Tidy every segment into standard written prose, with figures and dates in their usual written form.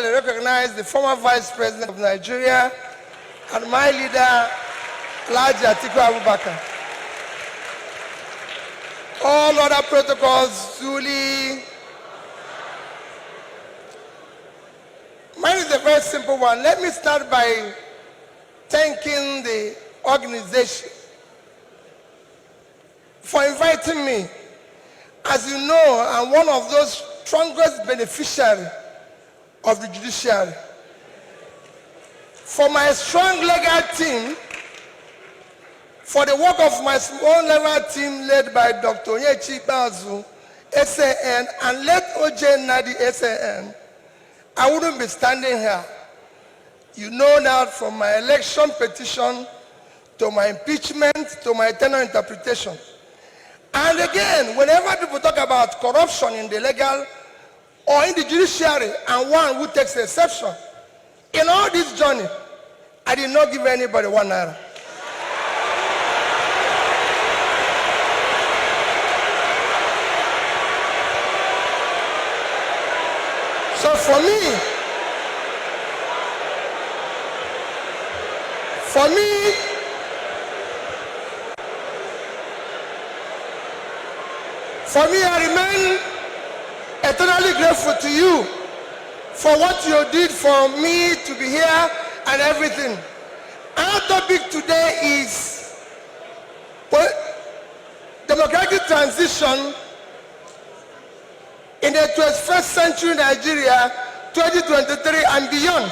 recognize the former Vice President of Nigeria and my leader, Alhaji Atiku Abubakar. All other protocols duly. Mine is a very simple one. Let me start by thanking the organization for inviting me. As you know, I'm one of those strongest beneficiaries of the judiciary. For my strong legal team, for the work of my small legal team led by Dr. Onyechi Bazu, SAN, and led OJ Nadi, SAN, I wouldn't be standing here. You know that from my election petition to my impeachment to my tenure interpretation. And again, whenever people talk about corruption in the legal or in the judiciary, and one who takes exception, in all this journey, I did not give anybody 1 naira. So for me, I remain eternally grateful to you for what you did for me to be here and everything. Our topic today is democratic transition in the 21st century Nigeria, 2023 and beyond.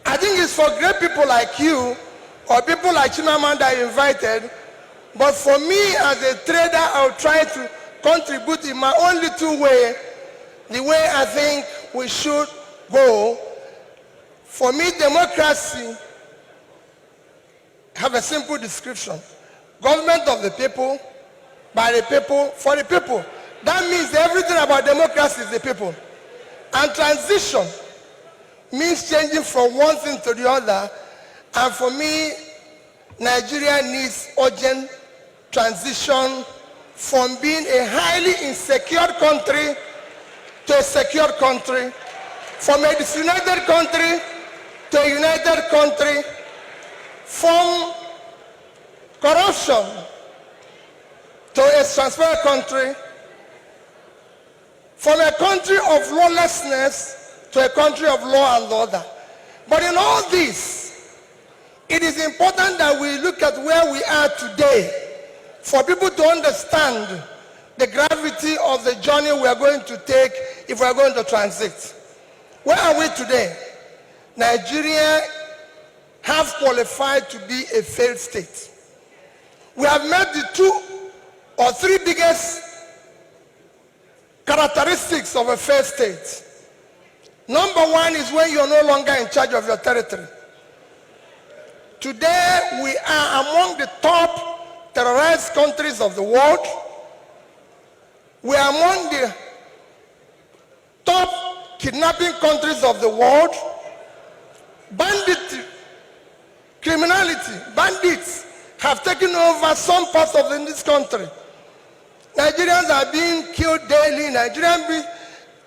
I think it's for great people like you or people like Chimamanda invited, but for me as a trader, I'll try to contribute in my own little way, the way I think we should go. For me, democracy have a simple description. Government of the people, by the people, for the people. That means everything about democracy is the people. And transition means changing from one thing to the other. And for me, Nigeria needs urgent transition from being a highly insecure country to a secure country, from a disunited country to a united country, from corruption to a transparent country, from a country of lawlessness to a country of law and order. But in all this, it is important that we look at where we are today for people to understand the gravity of the journey we are going to take if we are going to transit. Where are we today? Nigeria have qualified to be a failed state. We have met the 2 or 3 biggest characteristics of a failed state. Number 1 is when you're no longer in charge of your territory. Today, we are among the top terrorized countries of the world. We are among the top kidnapping countries of the world. Banditry, criminality, bandits have taken over some parts of this country. Nigerians are being killed daily.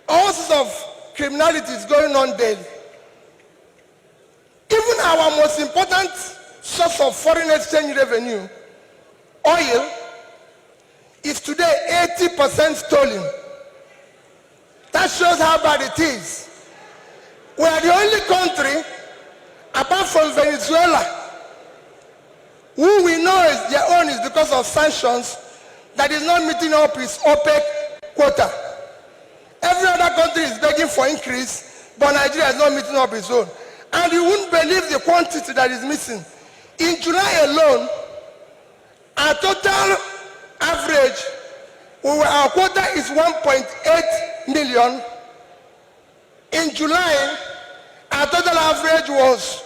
All sorts of criminality is going on daily. Even our most important source of foreign exchange revenue, oil, is today 80% stolen. That shows how bad it is. We are the only country, apart from Venezuela, who we know is their own is because of sanctions, that is not meeting up its OPEC quota. Every other country is begging for increase, but Nigeria is not meeting up its own. And you wouldn't believe the quantity that is missing. In July alone, our total average, our quota is 1.8 million. In July, our total average was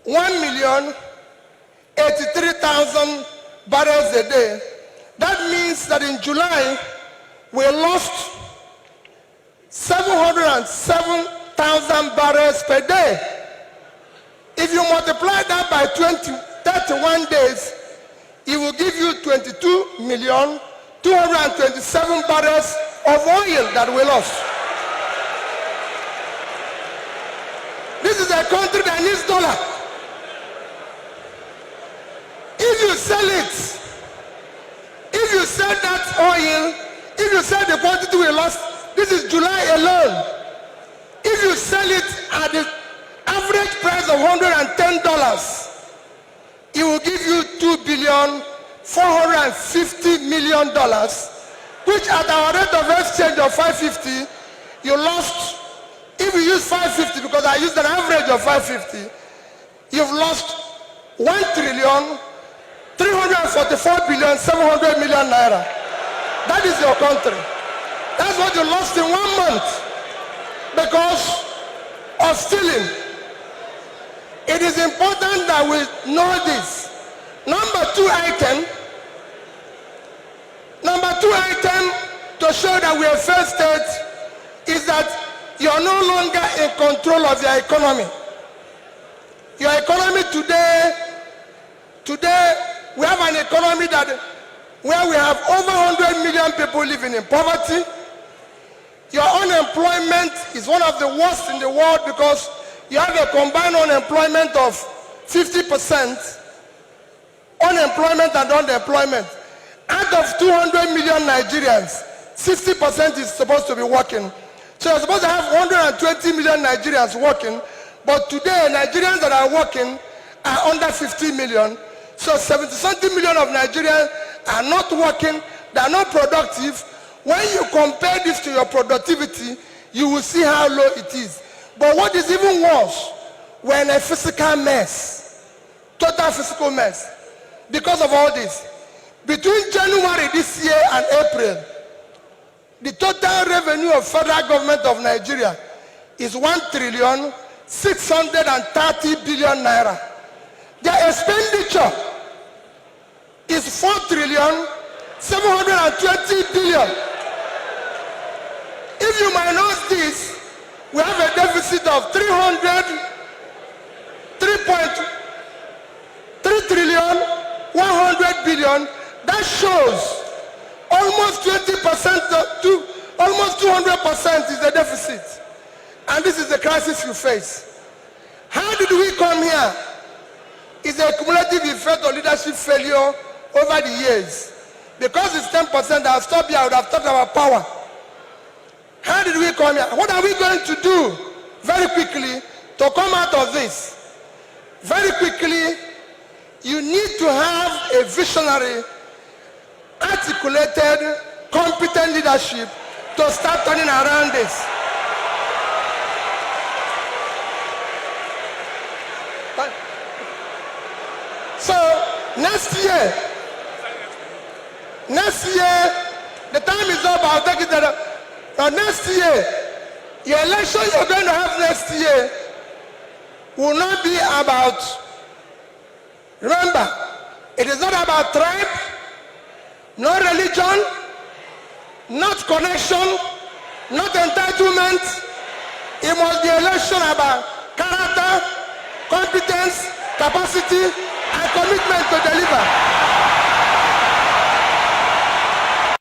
1,083,000 barrels a day. That means that in July, we lost 707,000 barrels per day. If you multiply that by 31 days, it will give you 22,227,000 barrels of oil that we lost. This is a country that needs dollar. If you sell it, if you sell that oil, if you sell the quantity we lost, this is July alone. If you sell it at the average price of $110, it will give you $2,450,000,000, which at our rate of exchange of 550, you lost. If you use 550, because I used an average of 550, you've lost 1,344,700,000,000 naira. That is your country. That's what you lost in 1 month because of stealing. It is important that we know this. Number two item to show that we are failed state is that you are no longer in control of your economy. Your economy today, we have an economy where we have over 100 million people living in poverty. Your unemployment is one of the worst in the world because you have a combined unemployment of 50%, unemployment and underemployment. Out of 200 million Nigerians, 60% is supposed to be working. So you're supposed to have 120 million Nigerians working, but today Nigerians that are working are under 50 million. So 70-something million of Nigerians are not working, they are not productive. When you compare this to your productivity, you will see how low it is. But what is even worse, we're in a physical mess, total physical mess. Because of all this, between January this year and April, the total revenue of federal government of Nigeria is 1,630,000,000,000 naira. Their expenditure is 4,720,000,000,000. If you minus this, we have a deficit of 3,100,000,000,000. That shows almost 20% to almost 200% is the deficit. And this is the crisis you face. How did we come here? It's a cumulative effect of leadership failure over the years. Because it's 10%, I'll stop here, I would have talked about power. How did we come here? What are we going to do very quickly to come out of this? Very quickly, you need to have a visionary, articulated, competent leadership to start turning around this. So next year, the time is up. I'll take it that next year, your election you're going to have next year will not be about, remember, it is not about tribe, no religion, not connection, not entitlement. It must be election about character, competence, capacity, and commitment to deliver.